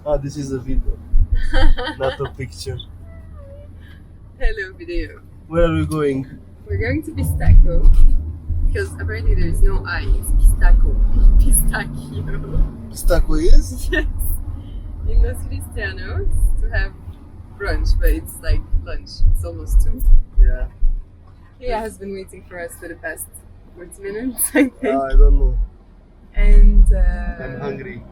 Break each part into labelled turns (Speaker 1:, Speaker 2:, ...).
Speaker 1: Ah, this is a video, not a picture.
Speaker 2: Hello, video.
Speaker 1: Where are we going?
Speaker 2: We're going to Pistacho because apparently there is no I. It's Pistacho. Pistachio.
Speaker 1: Pistacho is?
Speaker 2: Yes. In Los Cristianos to have brunch, but it's like lunch. It's almost 2.
Speaker 1: Yeah.
Speaker 2: He has been waiting for us for the past 40 minutes, I think.
Speaker 1: I don't know.
Speaker 2: And
Speaker 1: I'm hungry.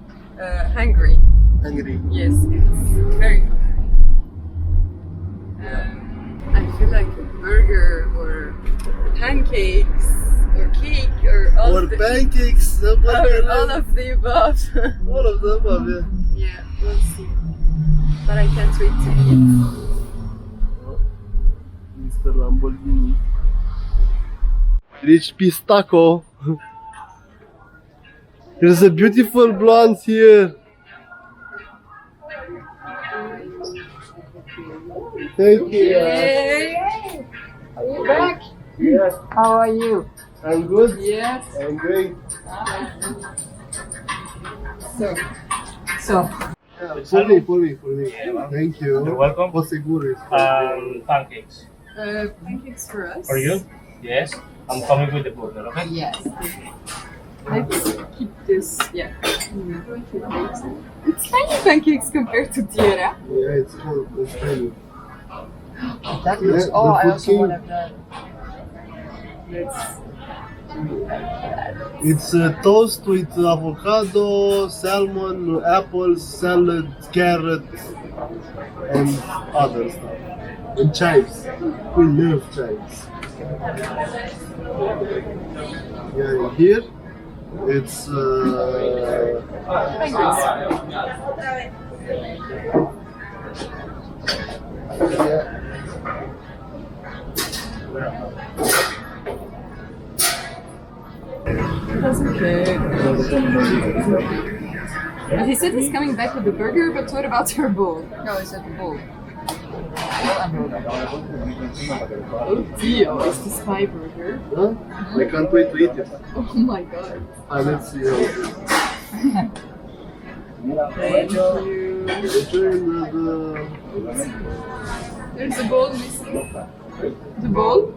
Speaker 2: Hungry.
Speaker 1: Hungry.
Speaker 2: Yes, it's very hungry. I feel like a burger or pancakes or cake or all
Speaker 1: Or
Speaker 2: of the
Speaker 1: pancakes.
Speaker 2: or all of the above.
Speaker 1: All of them, yeah.
Speaker 2: Yeah, we'll see. But I can't wait to eat.
Speaker 1: Mr. Lamborghini. Reach Pistacho. There's a beautiful blonde here. Thank you.
Speaker 2: Hey! Are you back?
Speaker 1: Yes,
Speaker 2: How are you?
Speaker 1: I'm good.
Speaker 2: Yes.
Speaker 1: I'm great.
Speaker 2: So.
Speaker 1: For me. Thank you.
Speaker 3: You're welcome.
Speaker 1: For seguro.
Speaker 3: Pancakes.
Speaker 2: Pancakes for us.
Speaker 3: For you? Yes. I'm coming with the burger, okay?
Speaker 2: Yes. Let's keep this. Yeah. It's tiny pancakes compared to Tierra.
Speaker 1: Yeah, it's cool. It's tiny.
Speaker 2: That
Speaker 1: looks-
Speaker 2: Oh, I
Speaker 1: the
Speaker 2: also
Speaker 1: food
Speaker 2: want to have that. Let's.
Speaker 1: It's toast with avocado, salmon, apples, salad, carrot, and other stuff. And chives. We love chives. Yeah, here it's
Speaker 2: That's okay. But he said he's coming back with the burger, but what about her bowl? No, he said the bowl. Oh dear, is this pie burger?
Speaker 1: huh? I can't wait to eat it.
Speaker 2: Oh my god.
Speaker 1: Let's see how it is.
Speaker 2: Thank you. There's the bowl missing. The bowl?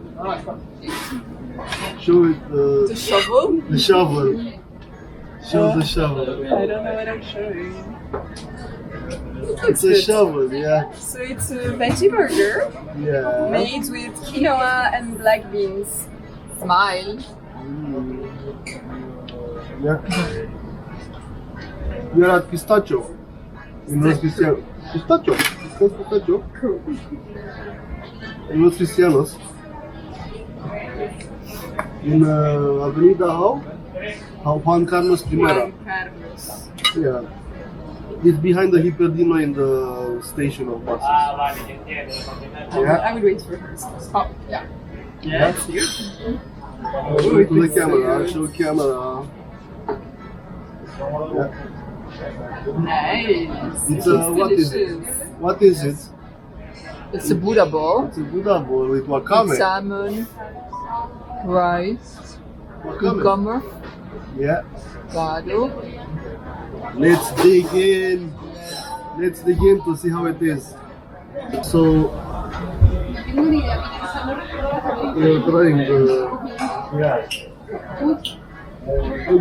Speaker 1: Show it
Speaker 2: The shovel?
Speaker 1: the shovel. Show the shovel.
Speaker 2: I don't know what I'm showing.
Speaker 1: It's a shovel, yeah.
Speaker 2: So it's a veggie burger
Speaker 1: Yeah.
Speaker 2: made with quinoa and black beans. Smile.
Speaker 1: Yeah. We are at Pistacho. In Los Cristianos. Pistacho. It's called Pistacho.
Speaker 2: Cool.
Speaker 1: In Los Cristianos. In Avenida how? Juan Carlos I.
Speaker 2: Juan Carlos.
Speaker 1: Yeah. It's behind the Hiperdino in the station of buses.
Speaker 2: I would wait for her. Oh, yeah.
Speaker 1: Yeah.
Speaker 2: That's you.
Speaker 1: Show to the camera. Show camera. Yeah.
Speaker 2: Nice.
Speaker 1: It's
Speaker 2: Looks
Speaker 1: what is it?
Speaker 2: delicious.
Speaker 1: What is it?
Speaker 2: It's a Buddha bowl.
Speaker 1: It's a Buddha bowl with wakame.
Speaker 2: Salmon, rice, cucumber,
Speaker 1: Yeah.
Speaker 2: avocado.
Speaker 1: Let's dig in. Let's dig in to see how it is. So we're trying the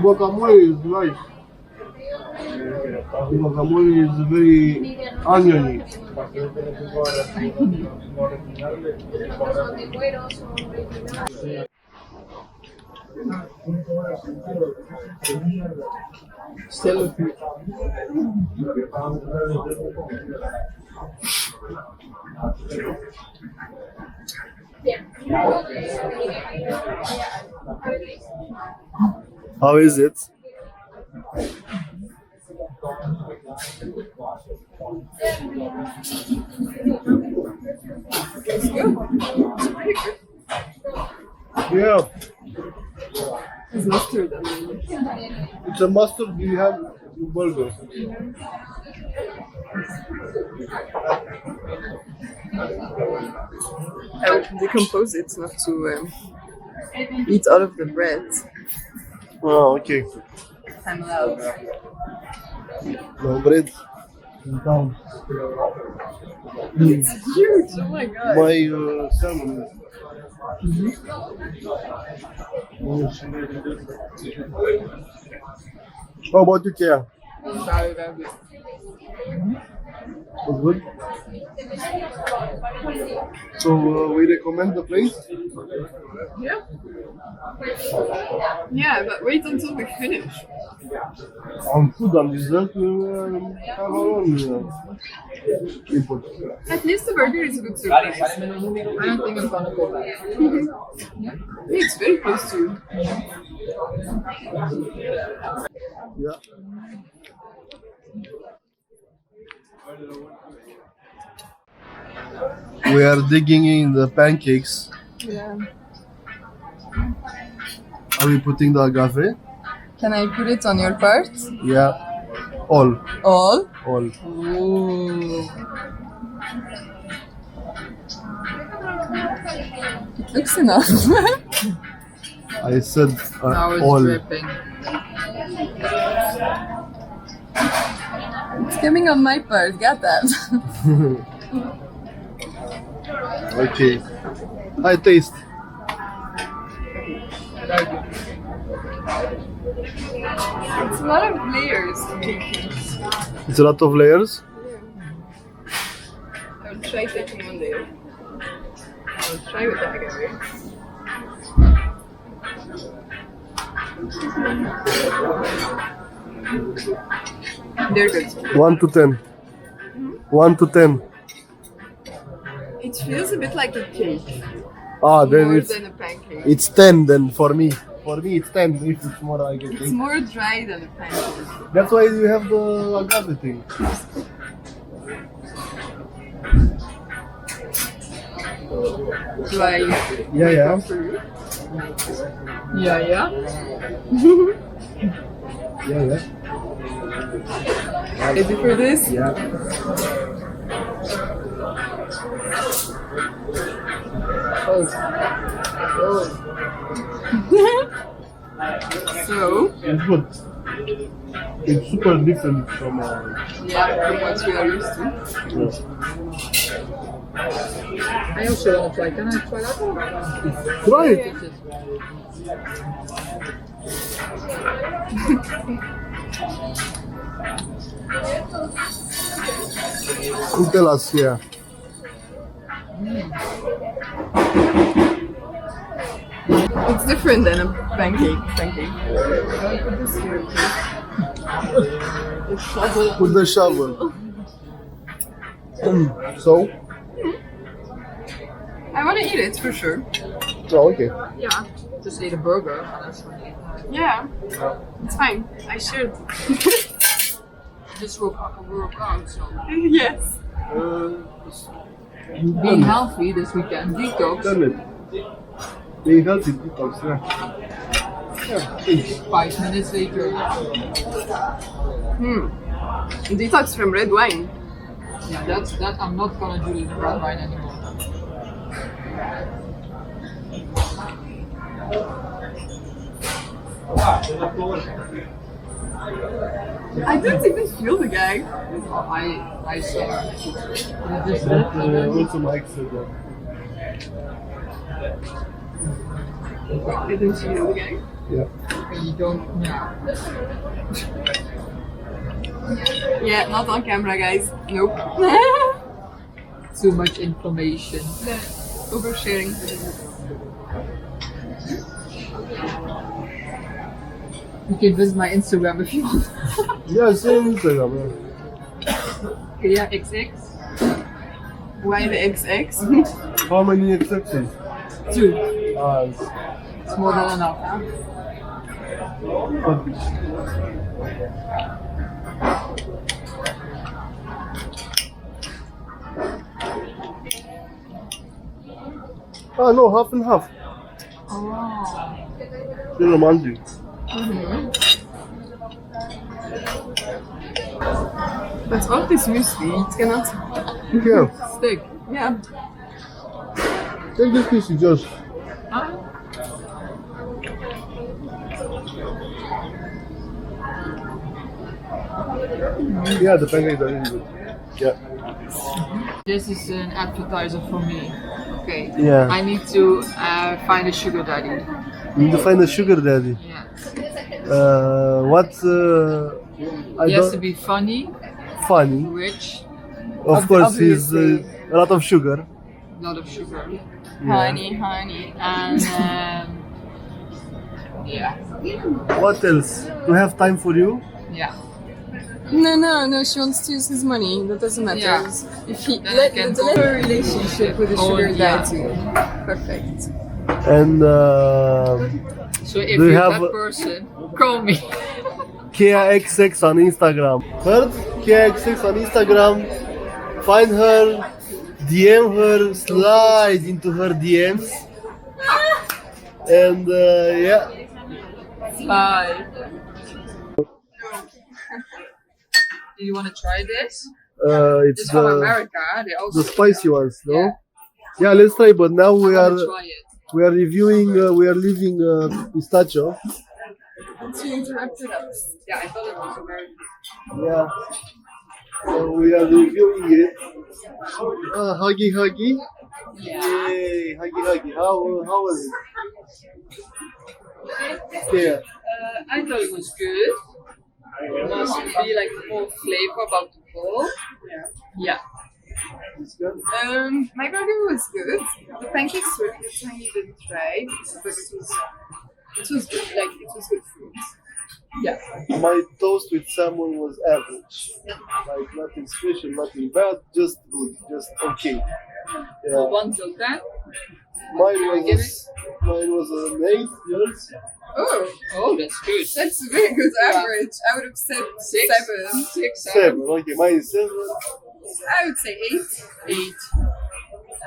Speaker 1: guacamole is nice. The guacamole is very oniony.
Speaker 2: Still looking.
Speaker 1: How is it?
Speaker 2: It's good. It's pretty good.
Speaker 1: Yeah.
Speaker 2: It's mustard, I mean.
Speaker 1: It's a mustard we have in burger.
Speaker 2: I would decompose it, not to eat all of the bread.
Speaker 1: Oh, okay.
Speaker 2: I'm allowed.
Speaker 1: No bread. Down.
Speaker 2: It's huge. Oh my god.
Speaker 1: My salmon. How about you, Kia?
Speaker 2: Very, very good.
Speaker 1: Was good. So we recommend the place.
Speaker 2: Yeah. Yeah, but wait until we finish.
Speaker 1: On food and dessert, we have our own input.
Speaker 2: At least the burger is a good surprise. I don't think I'm gonna go back. Yeah, it's very close to you.
Speaker 1: Yeah. We are digging in the pancakes.
Speaker 2: Yeah.
Speaker 1: Are we putting the agave?
Speaker 2: Can I put it on your part?
Speaker 1: Yeah. All.
Speaker 2: All?
Speaker 1: All.
Speaker 2: Ooh. It looks enough.
Speaker 1: I said
Speaker 2: Now it's
Speaker 1: all.
Speaker 2: dripping. It's coming on my part, got that?
Speaker 1: Okay. High taste.
Speaker 2: It's a lot of layers.
Speaker 1: It's a lot of layers.
Speaker 2: I'll try taking one layer. I'll try with the agave. They're good.
Speaker 1: 1 to 10. 1 to 10.
Speaker 2: It feels a bit like a cake.
Speaker 1: Then
Speaker 2: More
Speaker 1: it's
Speaker 2: than a pancake.
Speaker 1: it's 10 then for me. For me it's 10 if it's more like a
Speaker 2: It's
Speaker 1: cake.
Speaker 2: more dry than a pancake.
Speaker 1: That's why you have the agave thing.
Speaker 2: Do I
Speaker 1: Yeah, yeah.
Speaker 2: come for you? Yeah, yeah.
Speaker 1: Yeah, yeah.
Speaker 2: Ready for this?
Speaker 1: Yeah.
Speaker 2: Oh. So,
Speaker 1: It's good. It's super different from
Speaker 2: yeah, from what we are used to.
Speaker 1: yes.
Speaker 2: I also want to try. Can I try that one?
Speaker 1: Try it. You tell us, yeah.
Speaker 2: It's different than a pancake. I'll put this here. It's shovel.
Speaker 1: With the shovel. So?
Speaker 2: I want to eat it for sure.
Speaker 1: Oh, okay.
Speaker 2: Yeah. Just ate a burger, honestly. Yeah. It's fine. I should.
Speaker 4: Just work out, so
Speaker 2: Yes.
Speaker 4: being healthy this weekend, detox.
Speaker 1: Damn it. Being healthy detox, yeah. Yeah.
Speaker 4: 5 minutes later,
Speaker 2: Detox from red wine.
Speaker 4: yeah, that I'm not gonna do the red wine anymore.
Speaker 2: I don't even feel the guy.
Speaker 4: I saw this
Speaker 1: Also Mike said that.
Speaker 2: I didn't feel the guy.
Speaker 1: Yeah.
Speaker 4: you don't, yeah.
Speaker 2: Yeah, not on camera, guys. Nope.
Speaker 4: Too much information.
Speaker 2: Oversharing.
Speaker 4: You can visit my Instagram if you want.
Speaker 1: Yeah, same Instagram. Yeah.
Speaker 4: Kia XX
Speaker 2: Why the XX?
Speaker 1: How many exceptions?
Speaker 4: 2.
Speaker 1: It's
Speaker 4: It's more than enough, huh?
Speaker 1: No, half and half.
Speaker 4: Oh.
Speaker 1: Still romantic.
Speaker 2: But all this muesli, it cannot
Speaker 1: Yeah.
Speaker 2: stick. Yeah.
Speaker 1: Take this piece, you just. Yeah, the pancakes are really good. Yeah.
Speaker 4: This is an appetizer for me. Okay.
Speaker 1: Yeah.
Speaker 4: I need to find a sugar daddy.
Speaker 1: You need to find a sugar daddy.
Speaker 4: Yeah.
Speaker 1: What? I
Speaker 4: He has to
Speaker 1: don't.
Speaker 4: be funny,
Speaker 1: Funny.
Speaker 4: rich,
Speaker 1: Of course, he's
Speaker 4: obviously.
Speaker 1: a lot of sugar.
Speaker 4: lot of sugar,
Speaker 1: Yeah.
Speaker 4: honey, and yeah,
Speaker 1: What else? Do we have time for you?
Speaker 4: yeah.
Speaker 2: No. She wants to use his money. That doesn't matter.
Speaker 4: Yeah.
Speaker 2: If he
Speaker 4: Then I
Speaker 2: let
Speaker 4: can
Speaker 2: let her relationship with the
Speaker 4: Oh,
Speaker 2: sugar
Speaker 4: yeah.
Speaker 2: daddy. Perfect.
Speaker 1: And
Speaker 4: So if
Speaker 1: Do you
Speaker 4: you're
Speaker 1: have
Speaker 4: that
Speaker 1: a-
Speaker 4: person, call me.
Speaker 1: KXX on Instagram. Heard? KXX on Instagram. Find her, DM her, slide into her DMs. And yeah.
Speaker 4: Bye. Do you want to try this?
Speaker 1: It's
Speaker 4: It's from
Speaker 1: the
Speaker 4: America. They also
Speaker 1: spicy ones, no?
Speaker 4: Yeah.
Speaker 1: Yeah, let's try. But now we
Speaker 4: I
Speaker 1: are
Speaker 4: want to try it.
Speaker 1: reviewing. We are leaving Pistacho.
Speaker 2: She interrupted us.
Speaker 4: Yeah, I thought it was American.
Speaker 1: Yeah. So we are reviewing it. Huggy.
Speaker 4: Yeah.
Speaker 1: Yay, huggy. How was it? Yeah.
Speaker 4: I thought it was good. It must be like more flavor about the bowl. Yeah.
Speaker 1: It's good.
Speaker 2: My burger was good. The pancakes were a tiny bit dry, but it was good. Like it was good food.
Speaker 4: Yeah.
Speaker 1: My toast with salmon was average. Like nothing special, nothing bad, just good, just okay.
Speaker 4: For
Speaker 1: Yeah.
Speaker 4: 1 till 10.
Speaker 1: Mine
Speaker 4: give
Speaker 1: was an 8 years.
Speaker 4: Oh, that's good.
Speaker 2: That's a very good
Speaker 4: Yeah.
Speaker 2: average. I would have said
Speaker 4: 6,
Speaker 2: 7.
Speaker 4: 6,
Speaker 1: 7. Okay, mine is 7.
Speaker 2: I would say 8.
Speaker 4: 8.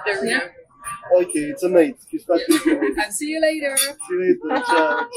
Speaker 2: There we
Speaker 4: Yeah.
Speaker 2: go.
Speaker 1: Okay, it's an 8. Pistachio is an 8.
Speaker 2: And see you later.
Speaker 1: See you later. Ciao.